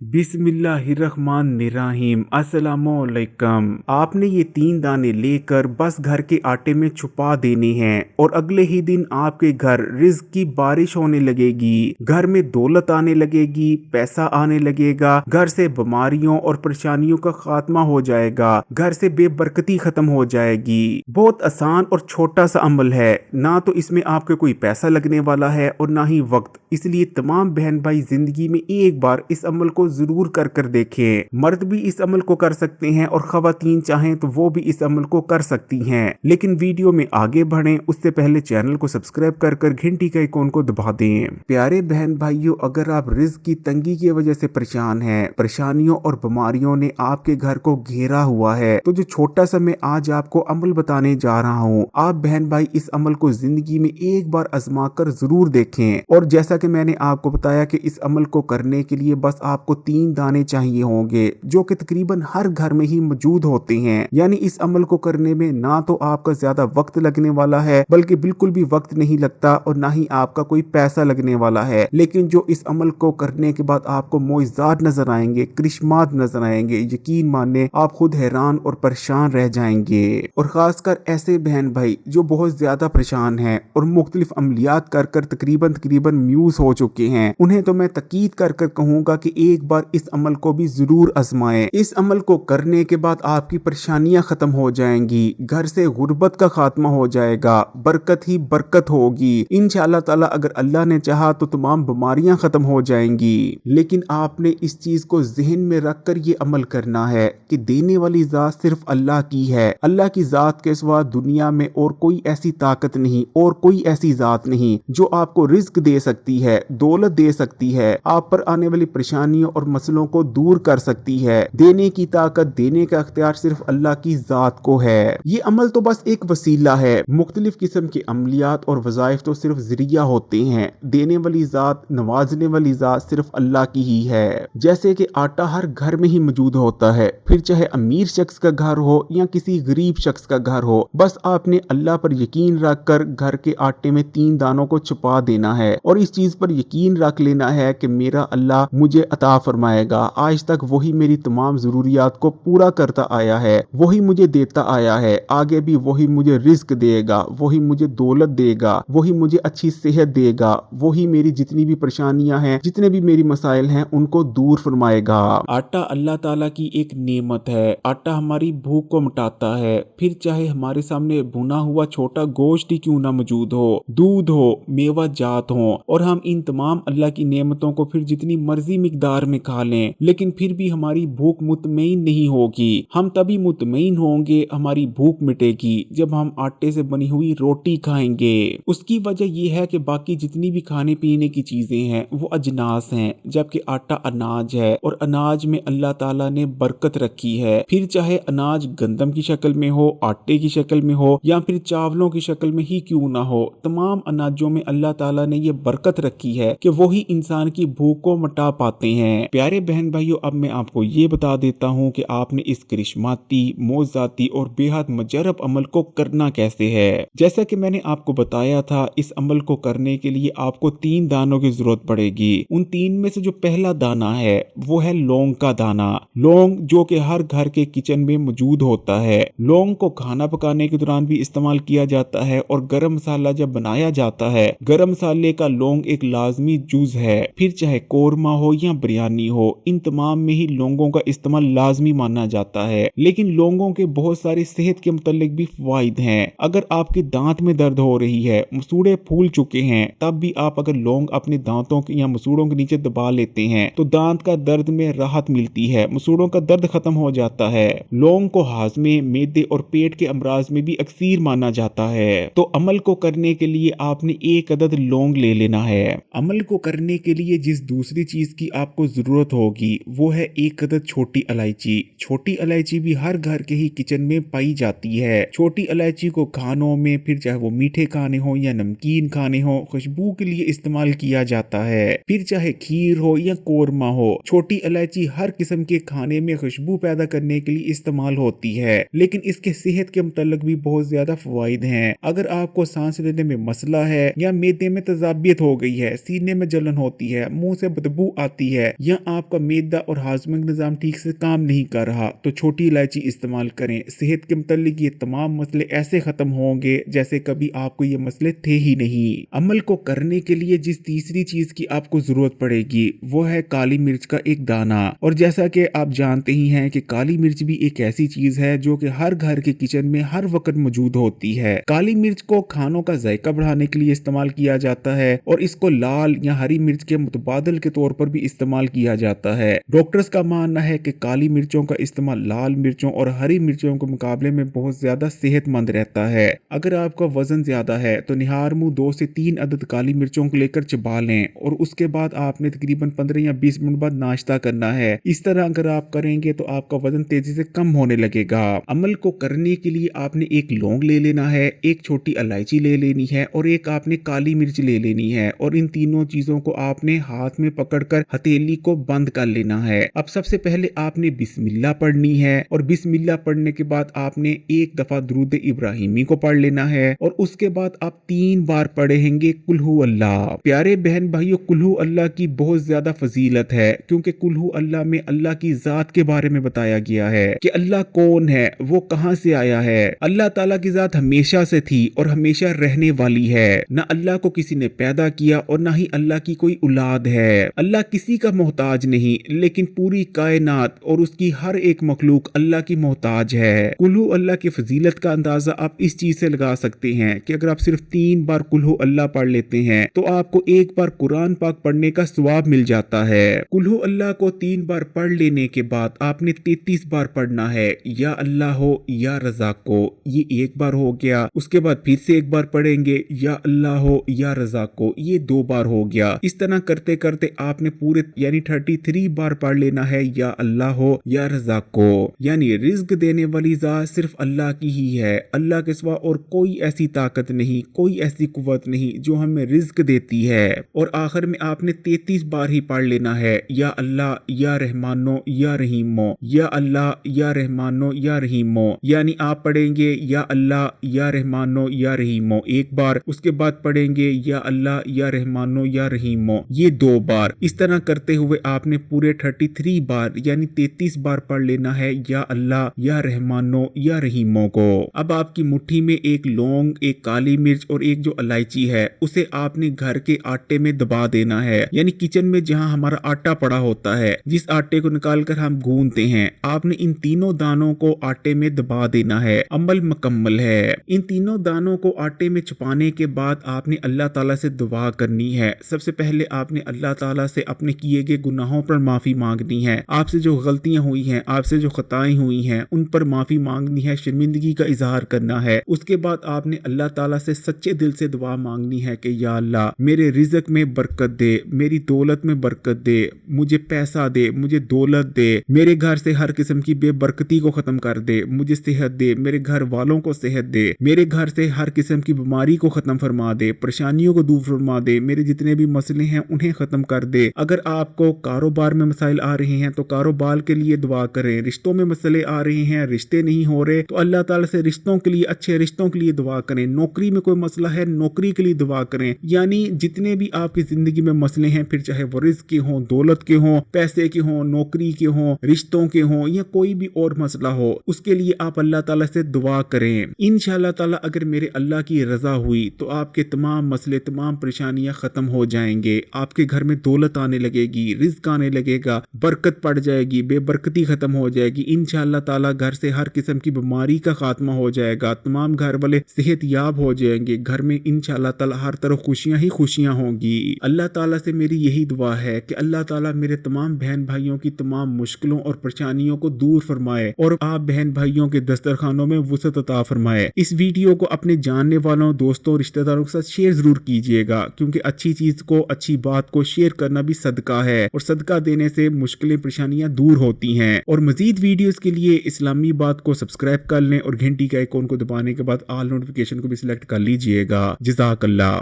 बिस्मिल्लाहिर्रहमानिर्रहीम। अस्सलामुअलैकुम। आपने ये 3 दाने लेकर बस घर के आटे में छुपा देने हैं और अगले ही दिन आपके घर रिज्क की बारिश होने लगेगी, घर में दौलत आने लगेगी, पैसा आने लगेगा, घर से बीमारियों और परेशानियों का खात्मा हो जाएगा, घर से बेबरकती खत्म हो जाएगी। बहुत आसान और छोटा सा अमल है, ना तो इसमें आपके कोई पैसा लगने वाला है और ना ही वक्त। इसलिए तमाम बहन भाई जिंदगी में एक बार इस अमल को जरूर कर कर देखें। मर्द भी इस अमल को कर सकते हैं और खवातीन चाहें तो वो भी इस अमल को कर सकती हैं। लेकिन वीडियो में आगे बढ़ें उससे पहले चैनल को सब्सक्राइब कर कर घंटी का आइकॉन को दबा दें। प्यारे बहन भाइयों, अगर आप रिज्क की तंगी की वजह से परेशान हैं, परेशानियों और बीमारियों ने आपके घर को घेरा हुआ है, तो जो छोटा सा मैं आज आपको अमल बताने जा रहा हूँ, आप बहन भाई इस अमल को जिंदगी में एक बार आजमा कर जरूर देखें। और जैसा कि मैंने आपको बताया कि इस अमल को करने के लिए बस आपको 3 दाने चाहिए होंगे, जो कि तकरीबन हर घर में ही मौजूद होते हैं। यानी इस अमल को करने में ना तो आपका ज्यादा वक्त लगने वाला है, बल्कि बिल्कुल भी वक्त नहीं लगता, और ना ही आपका कोई पैसा लगने वाला है। लेकिन जो इस अमल को करने के बाद आपको मोइज़ात नजर आएंगे, करिश्मात नजर आएंगे, यकीन माने आप खुद हैरान और परेशान रह जाएंगे। और खासकर ऐसे बहन भाई जो बहुत ज्यादा परेशान हैं और मुख्तलिफ अमलियात कर कर तकरीबन म्यूज हो चुके हैं, उन्हें तो मैं तकीद कर कर कहूंगा कि एक बार इस अमल को भी जरूर आजमाएं। इस अमल को करने के बाद आपकी परेशानियां खत्म हो जाएंगी, घर से गुर्बत का खात्मा हो जाएगा, बरकत ही बरकत होगी इंशाअल्लाह ताला। अगर अल्लाह ने चाहा तो तमाम बीमारियां खत्म हो जाएंगी। लेकिन आपने इस चीज को जहन में रख कर ये अमल करना है कि देने वाली जात सिर्फ अल्लाह की है। अल्लाह की जात के सिवा दुनिया में और कोई ऐसी ताकत नहीं और कोई ऐसी जात नहीं जो आपको रिज्क दे सकती है, दौलत दे सकती है, आप पर आने वाली परेशानियों और मसलों को दूर कर सकती है। देने की ताकत, देने का अख्तियार सिर्फ अल्लाह की जात को है। ये अमल तो बस एक वसीला है। मुख्तलिफ किस्म के अमलियात और वज़ाइफ तो सिर्फ जरिया होते हैं। देने वाली जात, नवाजने वाली जात सिर्फ अल्लाह की ही है। जैसे कि आटा हर घर में ही मौजूद होता है, फिर चाहे अमीर शख्स का घर हो या किसी गरीब शख्स का घर हो, बस आपने अल्लाह पर यकीन रख कर घर के आटे में 3 दानों को छुपा देना है और इस चीज पर यकीन रख लेना है कि मेरा अल्लाह मुझे अता फरमाएगा। आज तक वही मेरी तमाम जरूरियात को पूरा करता आया है, वही मुझे देता आया है, आगे भी वही मुझे रिज्क देगा, वही मुझे दौलत देगा, वही मुझे अच्छी सेहत देगा, वही मेरी जितनी भी परेशानियां हैं, जितने भी मेरी मसाइल हैं, उनको दूर फरमाएगा। आटा अल्लाह ताला की एक नेमत है। आटा हमारी भूख को मिटाता है, फिर चाहे हमारे सामने भुना हुआ छोटा गोश्त ही क्यों ना मौजूद हो, दूध हो, मेवा जात हो, और हम इन तमाम अल्लाह की नेमतों को फिर जितनी मर्जी मिकदार में खा लें, लेकिन फिर भी हमारी भूख मुतमईन नहीं होगी। हम तभी मुतमईन होंगे, हमारी भूख मिटेगी, जब हम आटे से बनी हुई रोटी खाएंगे। उसकी वजह यह है कि बाकी जितनी भी खाने पीने की चीजें हैं वो अजनास हैं, जबकि आटा अनाज है, और अनाज में अल्लाह ताला ने बरकत रखी है। फिर चाहे अनाज गंदम की शक्ल में हो, आटे की शक्ल में हो, या फिर चावलों की शक्ल में ही क्यों ना हो, तमाम अनाजों में अल्लाह ताला ने ये बरकत रखी है कि वही इंसान की भूख को मिटा पाते हैं। प्यारे बहन भाइयों, अब मैं आपको ये बता देता हूँ कि आपने इस करिश्माती, मोजाती और बेहद मुजरब अमल को करना कैसे है। जैसा कि मैंने आपको बताया था, इस अमल को करने के लिए आपको 3 दानों की जरूरत पड़ेगी। उन 3 में से जो पहला दाना है वो है लौंग का दाना। लौंग जो कि हर घर के किचन में मौजूद होता है। लौंग को खाना पकाने के दौरान भी इस्तेमाल किया जाता है, और गरम मसाला जब बनाया जाता है, गरम मसाले का लौंग एक लाजमी जुज है। फिर चाहे कोरमा हो या बिरयानी हो, इन तमाम में ही लौंगों का इस्तेमाल लाजमी माना जाता है। लेकिन लौंगों के बहुत सारे सेहत के मुतालिक भी फायदे हैं। अगर आपके दांत में दर्द हो रही है, मसूड़े फूल चुके हैं, तब भी आप अगर लौंग अपने दांतों के या मसूड़ों के नीचे दबा लेते हैं तो दांत का दर्द में राहत मिलती है, मसूड़ों का दर्द खत्म हो जाता है। लौंग को हाजमे, मेदे और पेट के अमराज में भी अक्सीर माना जाता है। तो अमल को करने के लिए आपने 1 अदद लौंग ले लेना है। अमल को करने के लिए जिस दूसरी चीज की आपको जरूरत होगी वो है 1 अदद छोटी इलायची। छोटी इलायची भी हर घर के ही किचन में पाई जाती है। छोटी इलायची को खानों में, फिर चाहे वो मीठे खाने हो या नमकीन खाने हो, खुशबू के लिए इस्तेमाल किया जाता है। फिर चाहे खीर हो या कोरमा हो, छोटी इलायची हर किस्म के खाने में खुशबू पैदा करने के लिए इस्तेमाल होती है। लेकिन इसके सेहत के मुताल्लिक भी बहुत ज्यादा फवाइद हैं। अगर आपको सांस लेने में मसला है, या मैदे में तजाबियत हो गई है, सीने में जलन होती है, मुंह से बदबू आती है, या आपका मैदा और हाजमे का निज़ाम ठीक से काम नहीं कर रहा तो छोटी इलायची इस्तेमाल करें। सेहत के मुतालिक ये तमाम मसले ऐसे खत्म होंगे जैसे कभी आपको ये मसले थे ही नहीं। अमल को करने के लिए जिस तीसरी चीज की आपको जरूरत पड़ेगी वो है काली मिर्च का एक दाना। और जैसा कि आप जानते ही हैं कि काली मिर्च भी एक ऐसी चीज है जो कि हर घर के किचन में हर वक्त मौजूद होती है। काली मिर्च को खानों का जायका बढ़ाने के लिए इस्तेमाल किया जाता है और इसको लाल या हरी मिर्च के मुतबादल के तौर पर भी इस्तेमाल किया जाता है। डॉक्टर्स का मानना है कि काली मिर्चों का इस्तेमाल लाल मिर्चों और हरी मिर्चों के मुकाबले में बहुत ज्यादा सेहतमंद रहता है। अगर आपका वजन ज्यादा है तो निहार मुंह 2 से 3 अदद काली मिर्चों को लेकर चबा लें और उसके बाद आपने तकरीबन 15 या 20 मिनट बाद नाश्ता करना है। इस तरह अगर आप करेंगे तो आपका वजन तेजी से कम होने लगेगा। अमल को करने के लिए आपने एक लौंग ले लेना है, एक छोटी इलायची ले लेनी है और एक आपने काली मिर्च ले लेनी है और इन तीनों चीजों को आपने हाथ में पकड़कर हथेली को बंद कर लेना है। अब सबसे पहले आपने बिस्मिल्लाह पढ़नी है और बिस्मिल्लाह पढ़ने के बाद आपने एक दफा दुरूद इब्राहिमी को पढ़ लेना है और उसके बाद आप 3 बार पढ़ेंगे कुल्हू अल्लाह। प्यारे बहन भाइयों, कुल्हू अल्लाह की बहुत ज्यादा फजीलत है क्योंकि कुल्हू अल्लाह में अल्लाह की जात के बारे में बताया गया है कि अल्लाह कौन है, वो कहां से आया है। अल्लाह ताला की जात हमेशा से थी और हमेशा रहने वाली है। न अल्लाह को किसी ने पैदा किया और न ही अल्लाह की कोई औलाद है। अल्लाह किसी का मोहताज नहीं लेकिन पूरी कायनात और उसकी हर एक मखलूक अल्लाह की मोहताज है। कुल्हू अल्लाह की फजीलत का अंदाजा आप इस चीज से लगा सकते हैं कि अगर आप सिर्फ 3 बार कुल्हू अल्लाह पढ़ लेते हैं तो आपको एक बार कुरान पाक पढ़ने का सवाब मिल जाता है। कुल्हू अल्लाह को 3 बार पढ़ लेने के बाद आपने 33 बार पढ़ना है या अल्लाह हो या रज़ाक को, ये एक बार हो गया। उसके बाद फिर से एक बार पढ़ेंगे या अल्लाह हो या रज़ाक को, ये 2 बार हो गया। इस तरह करते करते आपने पूरे यानी 33 बार पढ़ लेना है या अल्लाह हो या रज़ाक को। यानी रिज्क देने वाली जात सिर्फ अल्लाह की ही है। अल्लाह के सिवा और कोई ऐसी ताकत नहीं, कोई ऐसी कुव्वत नहीं जो हमें रिज्क देती है। और आखिर में आपने 33 बार ही पढ़ लेना है या अल्लाह या रहमानो या रहीमो, या अल्लाह या रहमानो या रहीमो। यानी आप पढ़ेंगे या अल्लाह या रहमानो या रहीमो एक बार, उसके बाद पढ़ेंगे या अल्लाह या रहमानो या रहीमो, ये 2 बार। इस तरह करते हुए आपने पूरे 33 बार यानी 33 बार पढ़ लेना है या अल्लाह या रहमानो या रहीमो को। अब आपकी मुट्ठी में एक लौंग, एक काली मिर्च और एक जो इलायची है उसे आपने घर के आटे में दबा देना है। यानी किचन में जहां हमारा आटा पड़ा होता है, जिस आटे को निकालकर हम गूंदते हैं, आपने इन तीनों दानों को आटे में दबा देना है। अमल मुकम्मल है। इन तीनों दानों को आटे में छुपाने के बाद आपने अल्लाह ताला से दुआ करनी है। सबसे पहले आपने अल्लाह ताला से अपने किए गए गुनाहों पर माफी मांगनी है। आपसे जो गलतियां हुई हैं, आपसे जो खताएं हुई हैं, उन पर माफी मांगनी है, शर्मिंदगी का इजहार करना है। उसके बाद आपने अल्लाह ताला से सच्चे दिल से दुआ मांगनी है कि या अल्लाह मेरे रिज़्क में बरकत दे, मेरी दौलत में बरकत दे, मुझे पैसा दे, मुझे दौलत दे, मेरे घर से हर किस्म की बेबरकती को खत्म कर दे, मुझे सेहत दे, मेरे घर वालों को सेहत दे, मेरे घर से हर किस्म की बीमारी को खत्म फरमा दे, परेशानियों को दूर फरमा दे, मेरे जितने भी मसले हैं उन्हें खत्म कर दे। अगर आपको कारोबार में मसाइल आ रहे हैं तो कारोबार के लिए दुआ करें। रिश्तों में मसले आ रहे हैं, रिश्ते नहीं हो रहे तो अल्लाह ताला से रिश्तों के लिए, अच्छे रिश्तों के लिए दुआ करें। नौकरी में कोई मसला है, नौकरी के लिए दुआ करें। यानी जितने भी आपकी जिंदगी में मसले हैं, फिर चाहे वो रिज्क के हों, दौलत के हों, पैसे के हों, नौकरी के हों, रिश्तों के हों या कोई भी और मसला हो, उसके लिए आप अल्लाह ताला से दुआ करें। इंशाअल्लाह ताला अगर मेरे अल्लाह की रजा हुई तो आपके तमाम मसले, तमाम परेशानियां खत्म हो जाएंगे। आपके घर में दौलत आने लगेगी, रिज्क आने लगेगा, बरकत पड़ जाएगी, बेबरकती खत्म हो जाएगी। इंशाअल्लाह ताला घर से हर किस्म की बीमारी का खात्मा हो जाएगा, तमाम घर वाले सेहत याब हो जाएंगे। घर में इंशाअल्लाह ताला हर तरफ खुशियां ही खुशियां होंगी। अल्लाह ताला से मेरी यही दुआ है कि अल्लाह ताला मेरे तमाम बहन भाइयों की तमाम मुश्किलों और परेशानियों को दूर फरमाए और आप बहन भाइयों के दस्तरखानों में वसअत अता फरमाए। इस वीडियो को अपने जानने वालों, दोस्तों, रिश्तेदारों के साथ शेयर जरूर कीजिएगा क्योंकि अच्छी चीज को, अच्छी बात को शेयर करना भी सदका है और सदका देने से मुश्किलें, परेशानियां दूर होती हैं। और मजीद वीडियोस के लिए इस्लामी बात को सब्सक्राइब कर लें और घंटी के आइकॉन को दबाने के बाद ऑल नोटिफिकेशन को भी सिलेक्ट कर लीजिएगा। जज़ाकल्लाह।